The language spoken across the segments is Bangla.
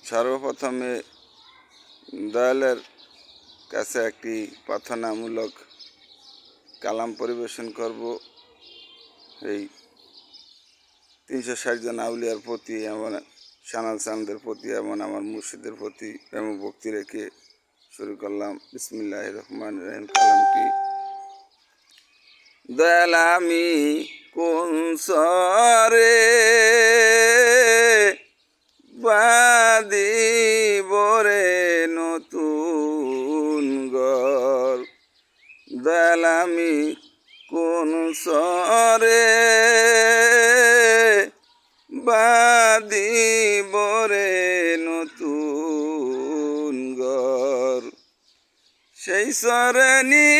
সর্বপ্রথমে দয়ালের কাছে একটি প্রার্থনামূলক কালাম পরিবেশন করব। এই 360 জন আউলিয়ার প্রতি, এমন সানাল চাঁদের প্রতি, এমন আমার মুর্শিদের প্রতি প্রেম ভক্তি রেখে শুরু করলাম। বিসমিল্লাহির রহমানির রহিম। কালামটি: দয়াল আমি কোন সরে বাঁধিব রে নতুন ঘর, দয়াল আমি কোন সরে বাঁধিব রে নতুন ঘর, সেই সরণি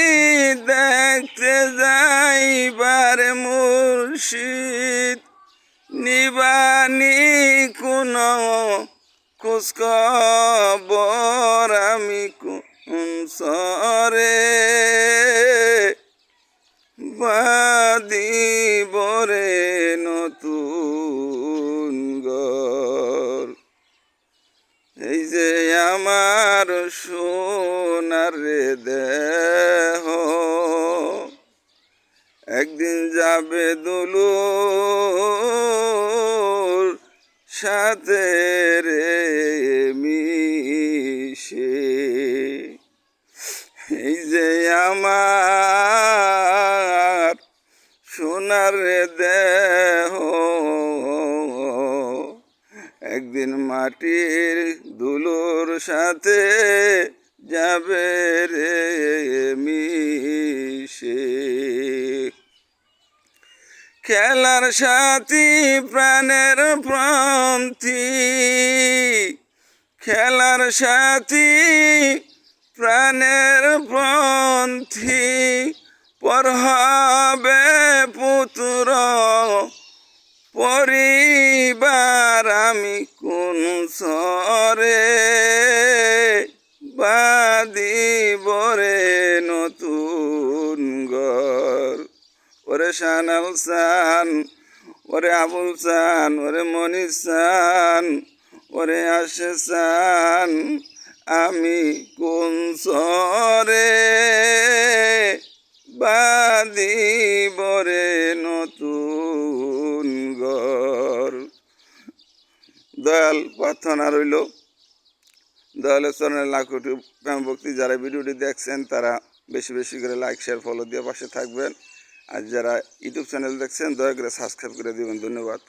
দেখতে যাইবার মুর্শিদ নিবানি কোন খোঁজ খবর, আমি কোন সরে বাঁধিব রে নতুন ঘর। এই যে আমার সোনার দেহ একদিন যাবে দুলুর সাথে রে মিশে, এই যে আমার সোনার দেহ একদিন মাটির ধুলোর সাথে যাবে রে মিশে। খেলার সাথী প্রাণের প্রান্তি, খেলার সাথী প্রাণের পন্থী, পর হবে পুত্র পরিবার, আমি কোন সরে বাঁধিব রে নতুন ঘর। ওরে সানাল চান, ওরে আবুল চান, ওরে মনির চান, ওরে আসে চান, আমি কোন সরে বাঁধিব রে নতুন ঘর। দয়াল প্রার্থনা রইল, দয়ালের চরণে লাখ কোটি প্রেম ভক্তি। যারা ভিডিওটি দেখছেন তারা বেশি বেশি করে লাইক শেয়ার ফলো দিয়ে পাশে থাকবেন, আর যারা ইউটিউব চ্যানেল দেখছেন দয়া করে সাবস্ক্রাইব করে দিবেন। ধন্যবাদ।